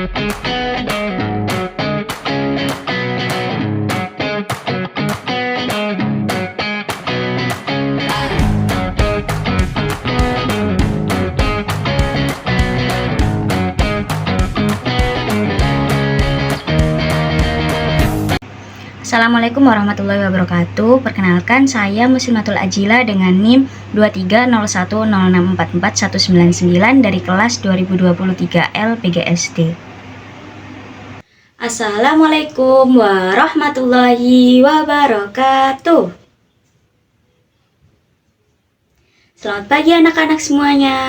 Assalamualaikum warahmatullahi wabarakatuh. Perkenalkan, saya Muslimatul Ajila dengan NIM 230106441199 dari kelas 2023L PGSD. Assalamualaikum warahmatullahi wabarakatuh. Selamat pagi anak-anak semuanya.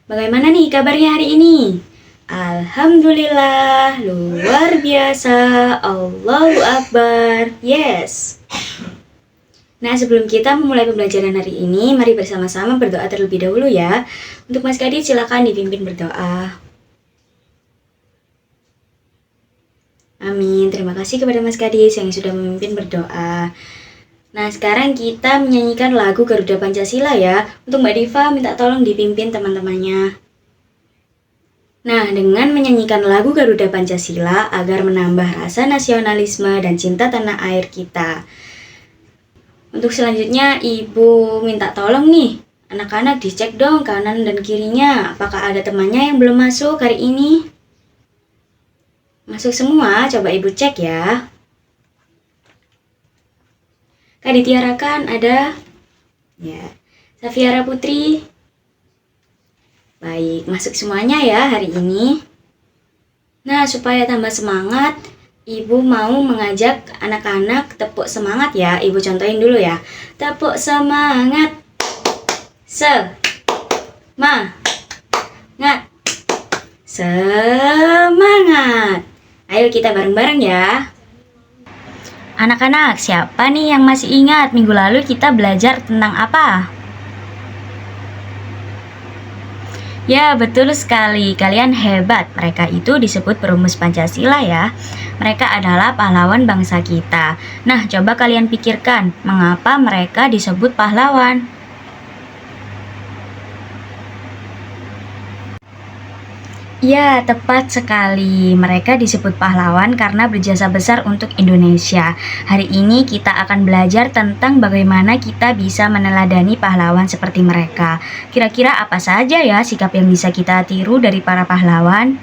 Bagaimana nih kabarnya hari ini? Alhamdulillah, luar biasa, Allahu Akbar, yes. Nah, sebelum kita memulai pembelajaran hari ini, mari bersama-sama berdoa terlebih dahulu ya. Untuk Mas Kadit, silakan dipimpin berdoa. Amin, terima kasih kepada Mas Kadit yang sudah memimpin berdoa. Nah, sekarang kita menyanyikan lagu Garuda Pancasila ya. Untuk Mbak Diva, minta tolong dipimpin teman-temannya. Nah, dengan menyanyikan lagu Garuda Pancasila agar menambah rasa nasionalisme dan cinta tanah air kita. Untuk selanjutnya, Ibu minta tolong nih, anak-anak dicek dong kanan dan kirinya. Apakah ada temannya yang belum masuk hari ini? Masuk semua, coba Ibu cek ya. Kak Ditiarakan ada? Ya. Safiara Putri? Baik, masuk semuanya ya hari ini. Nah, supaya tambah semangat, Ibu mau mengajak anak-anak tepuk semangat ya. Ibu contohin dulu ya. Tepuk semangat. Semangat. Semangat. Ayo kita bareng-bareng ya. Anak-anak, siapa nih yang masih ingat minggu lalu kita belajar tentang apa? Ya, betul sekali. Kalian hebat. Mereka itu disebut perumus Pancasila ya. Mereka adalah pahlawan bangsa kita. Nah, coba kalian pikirkan, mengapa mereka disebut pahlawan? Ya, tepat sekali. Mereka disebut pahlawan karena berjasa besar untuk Indonesia. Hari ini kita akan belajar tentang bagaimana kita bisa meneladani pahlawan seperti mereka. Kira-kira apa saja ya sikap yang bisa kita tiru dari para pahlawan?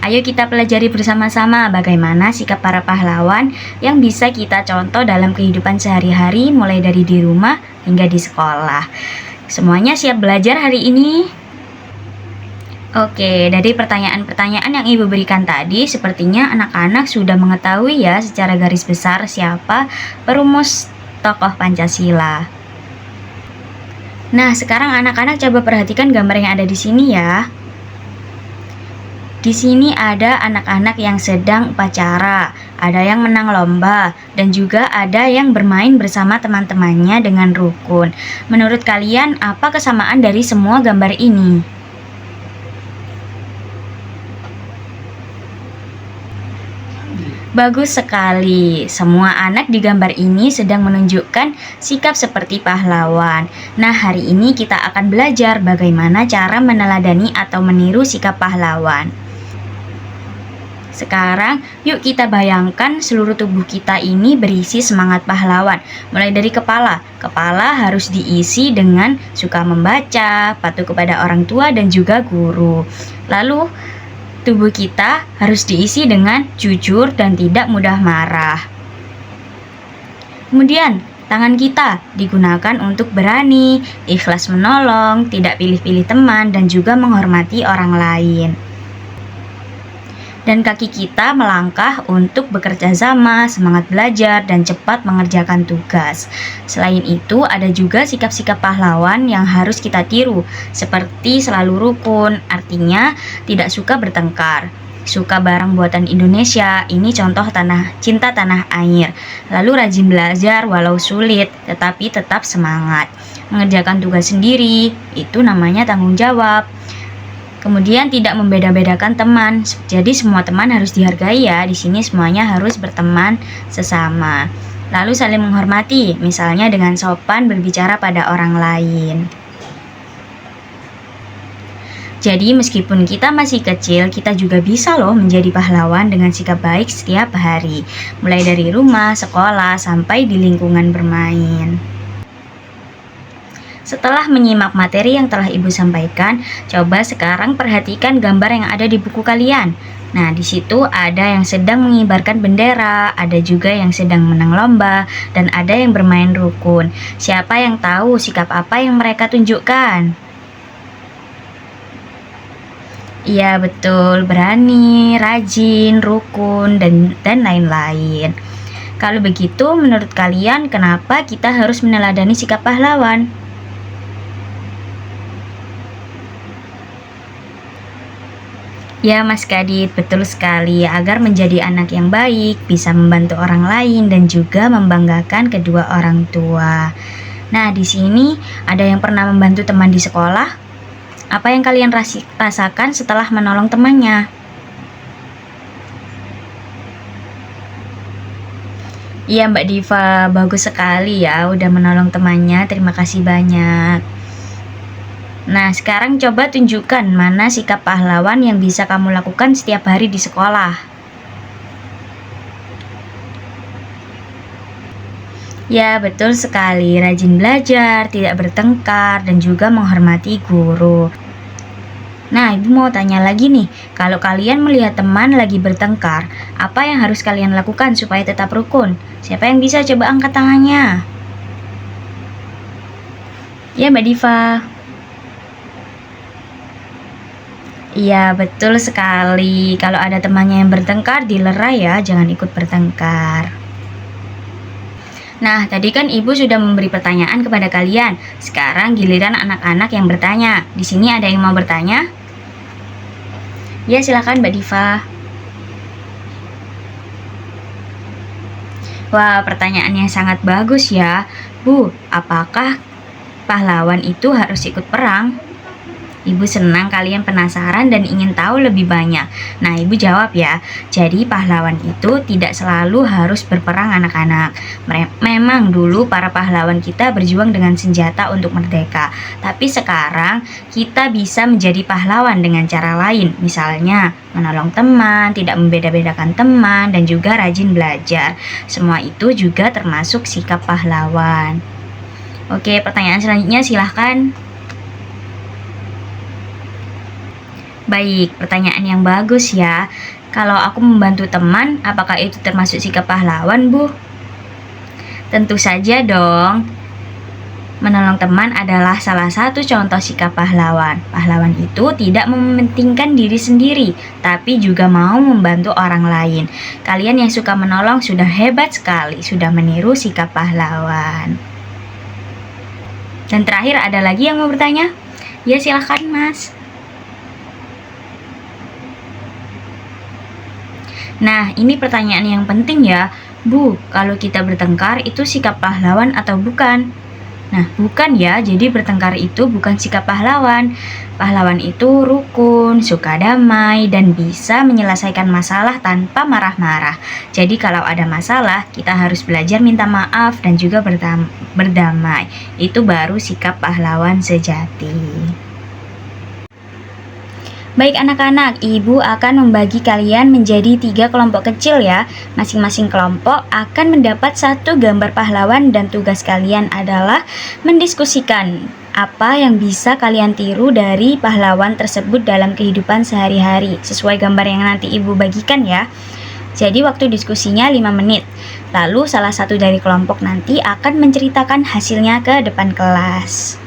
Ayo kita pelajari bersama-sama bagaimana sikap para pahlawan yang bisa kita contoh dalam kehidupan sehari-hari, mulai dari di rumah hingga di sekolah. Semuanya siap belajar hari ini? Oke, dari pertanyaan-pertanyaan yang Ibu berikan tadi, sepertinya anak-anak sudah mengetahui ya secara garis besar siapa perumus tokoh Pancasila. Nah, sekarang anak-anak coba perhatikan gambar yang ada di sini ya. Di sini ada anak-anak yang sedang upacara, ada yang menang lomba, dan juga ada yang bermain bersama teman-temannya dengan rukun. Menurut kalian, apa kesamaan dari semua gambar ini? Bagus sekali. Semua anak di gambar ini sedang menunjukkan sikap seperti pahlawan. Nah, hari ini kita akan belajar bagaimana cara meneladani atau meniru sikap pahlawan. Sekarang, yuk kita bayangkan seluruh tubuh kita ini berisi semangat pahlawan. Mulai dari kepala. Kepala harus diisi dengan suka membaca, patuh kepada orang tua dan juga guru. Lalu, tubuh kita harus diisi dengan jujur dan tidak mudah marah. Kemudian, tangan kita digunakan untuk berani, ikhlas menolong, tidak pilih-pilih teman, dan juga menghormati orang lain. Dan kaki kita melangkah untuk bekerja sama, semangat belajar, dan cepat mengerjakan tugas. Selain itu, ada juga sikap-sikap pahlawan yang harus kita tiru, seperti selalu rukun, artinya tidak suka bertengkar. Suka barang buatan Indonesia, ini contoh cinta tanah air. Lalu rajin belajar walau sulit, tetapi tetap semangat. Mengerjakan tugas sendiri, itu namanya tanggung jawab. Kemudian tidak membeda-bedakan teman. Jadi semua teman harus dihargai ya. Di sini semuanya harus berteman sesama. Lalu saling menghormati, misalnya dengan sopan berbicara pada orang lain. Jadi meskipun kita masih kecil, kita juga bisa loh menjadi pahlawan dengan sikap baik setiap hari. Mulai dari rumah, sekolah, sampai di lingkungan bermain. Setelah menyimak materi yang telah Ibu sampaikan, coba sekarang perhatikan gambar yang ada di buku kalian. Nah, di situ ada yang sedang mengibarkan bendera, ada juga yang sedang menang lomba, dan ada yang bermain rukun. Siapa yang tahu sikap apa yang mereka tunjukkan? Iya betul, berani, rajin, rukun, dan lain-lain. Kalau begitu, menurut kalian kenapa kita harus meneladani sikap pahlawan? Ya Mas Kadit, betul sekali. Agar menjadi anak yang baik, bisa membantu orang lain, dan juga membanggakan kedua orang tua. Nah, di sini ada yang pernah membantu teman di sekolah? Apa yang kalian rasakan setelah menolong temannya? Iya Mbak Diva, bagus sekali ya udah menolong temannya, terima kasih banyak. Nah, sekarang coba tunjukkan mana sikap pahlawan yang bisa kamu lakukan setiap hari di sekolah. Ya, betul sekali, rajin belajar, tidak bertengkar, dan juga menghormati guru. Nah, Ibu mau tanya lagi nih, kalau kalian melihat teman lagi bertengkar, apa yang harus kalian lakukan supaya tetap rukun? Siapa yang bisa coba angkat tangannya? Ya, Mbak Diva. Iya, betul sekali. Kalau ada temannya yang bertengkar, dilerai ya, jangan ikut bertengkar. Nah, tadi kan Ibu sudah memberi pertanyaan kepada kalian. Sekarang giliran anak-anak yang bertanya. Di sini ada yang mau bertanya? Ya, silakan Mbak Diva. Wah, pertanyaannya sangat bagus ya. Bu, apakah pahlawan itu harus ikut perang? Ibu senang kalian penasaran dan ingin tahu lebih banyak. Nah, Ibu jawab ya. Jadi pahlawan itu tidak selalu harus berperang anak-anak. Memang dulu para pahlawan kita berjuang dengan senjata untuk merdeka. Tapi sekarang kita bisa menjadi pahlawan dengan cara lain. Misalnya menolong teman, tidak membeda-bedakan teman, dan juga rajin belajar. Semua itu juga termasuk sikap pahlawan. Oke, pertanyaan selanjutnya silahkan. Baik, pertanyaan yang bagus ya. Kalau aku membantu teman, apakah itu termasuk sikap pahlawan, Bu? Tentu saja dong. Menolong teman adalah salah satu contoh sikap pahlawan. Pahlawan itu tidak mementingkan diri sendiri, tapi juga mau membantu orang lain. Kalian yang suka menolong sudah hebat sekali, sudah meniru sikap pahlawan. Dan terakhir, ada lagi yang mau bertanya? Ya, silahkan Mas. Nah, ini pertanyaan yang penting ya. Bu, kalau kita bertengkar itu sikap pahlawan atau bukan? Nah, bukan ya. Jadi bertengkar itu bukan sikap pahlawan. Pahlawan itu rukun, suka damai, dan bisa menyelesaikan masalah tanpa marah-marah. Jadi kalau ada masalah, kita harus belajar minta maaf dan juga berdamai. Itu baru sikap pahlawan sejati. Baik anak-anak, Ibu akan membagi kalian menjadi 3 kelompok kecil ya. Masing-masing kelompok akan mendapat 1 gambar pahlawan dan tugas kalian adalah mendiskusikan apa yang bisa kalian tiru dari pahlawan tersebut dalam kehidupan sehari-hari sesuai gambar yang nanti Ibu bagikan ya. Jadi waktu diskusinya 5 menit. Lalu salah satu dari kelompok nanti akan menceritakan hasilnya ke depan kelas.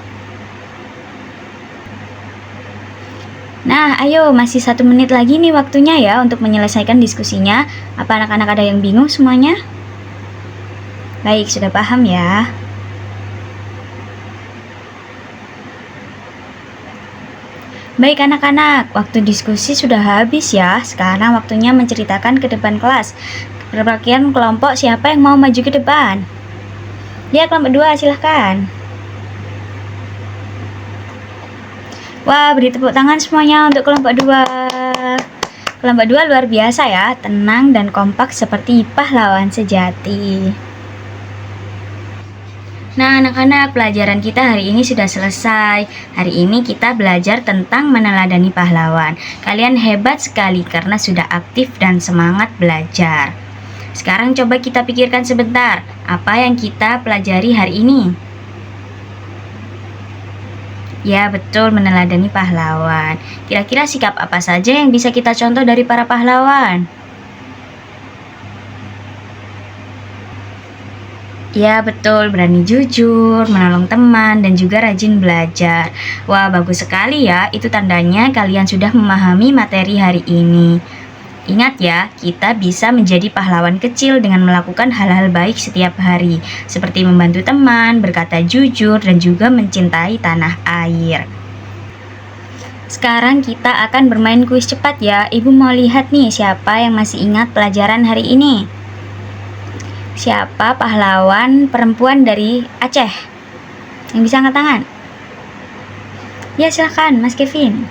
Nah, ayo masih 1 menit lagi nih waktunya ya untuk menyelesaikan diskusinya. Apa anak-anak ada yang bingung semuanya? Baik, sudah paham ya. Baik anak-anak, waktu diskusi sudah habis ya. Sekarang waktunya menceritakan ke depan kelas. Perwakilan kelompok siapa yang mau maju ke depan? Ya, kelompok 2 silahkan. Wah, beri tepuk tangan semuanya untuk kelompok 2. Kelompok 2 luar biasa ya, tenang dan kompak seperti pahlawan sejati. Nah, anak-anak, pelajaran kita hari ini sudah selesai. Hari ini kita belajar tentang meneladani pahlawan. Kalian hebat sekali karena sudah aktif dan semangat belajar. Sekarang coba kita pikirkan sebentar, apa yang kita pelajari hari ini? Ya, betul, meneladani pahlawan. Kira-kira sikap apa saja yang bisa kita contoh dari para pahlawan? Ya, betul, berani jujur, menolong teman, dan juga rajin belajar. Wah, bagus sekali ya, itu tandanya kalian sudah memahami materi hari ini. Ingat ya, kita bisa menjadi pahlawan kecil dengan melakukan hal-hal baik setiap hari, seperti membantu teman, berkata jujur, dan juga mencintai tanah air. Sekarang kita akan bermain kuis cepat ya. Ibu mau lihat nih siapa yang masih ingat pelajaran hari ini. Siapa pahlawan perempuan dari Aceh? Yang bisa angkat tangan? Ya, silakan Mas Kevin.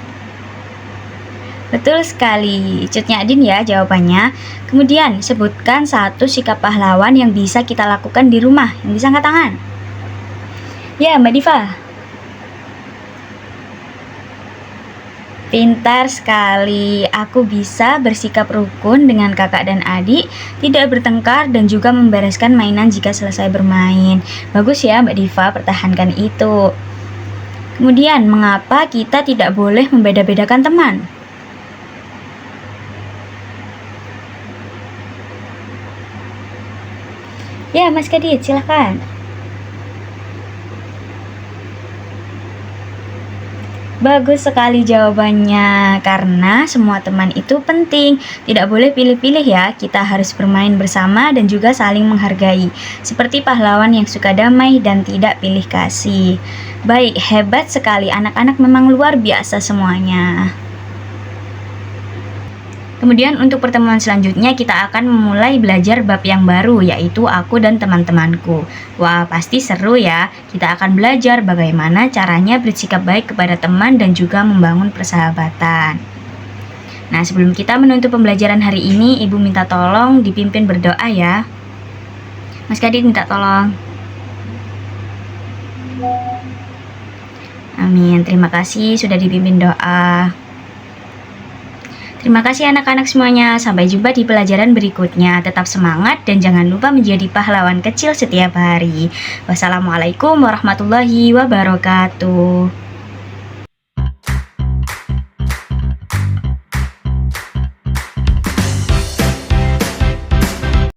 Betul sekali, Cutnya Adin ya jawabannya. Kemudian sebutkan satu sikap pahlawan yang bisa kita lakukan di rumah. Yang bisa angkat tangan? Ya, Mbak Diva. Pintar sekali, aku bisa bersikap rukun dengan kakak dan adik, tidak bertengkar dan juga membereskan mainan jika selesai bermain. Bagus ya Mbak Diva, pertahankan itu. Kemudian, mengapa kita tidak boleh membeda-bedakan teman? Ya, Mas Kadit, silahkan. Bagus sekali jawabannya, karena semua teman itu penting. Tidak boleh pilih-pilih ya, kita harus bermain bersama dan juga saling menghargai. Seperti pahlawan yang suka damai dan tidak pilih kasih. Baik, hebat sekali, anak-anak memang luar biasa semuanya. Kemudian untuk pertemuan selanjutnya kita akan memulai belajar bab yang baru, yaitu aku dan teman-temanku. Wah, pasti seru ya. Kita akan belajar bagaimana caranya bersikap baik kepada teman dan juga membangun persahabatan. Nah, sebelum kita menutup pembelajaran hari ini, Ibu minta tolong dipimpin berdoa ya. Mas Kadit minta tolong. Amin, terima kasih sudah dipimpin doa. Terima kasih anak-anak semuanya, sampai jumpa di pelajaran berikutnya. Tetap semangat dan jangan lupa menjadi pahlawan kecil setiap hari. Wassalamualaikum warahmatullahi wabarakatuh.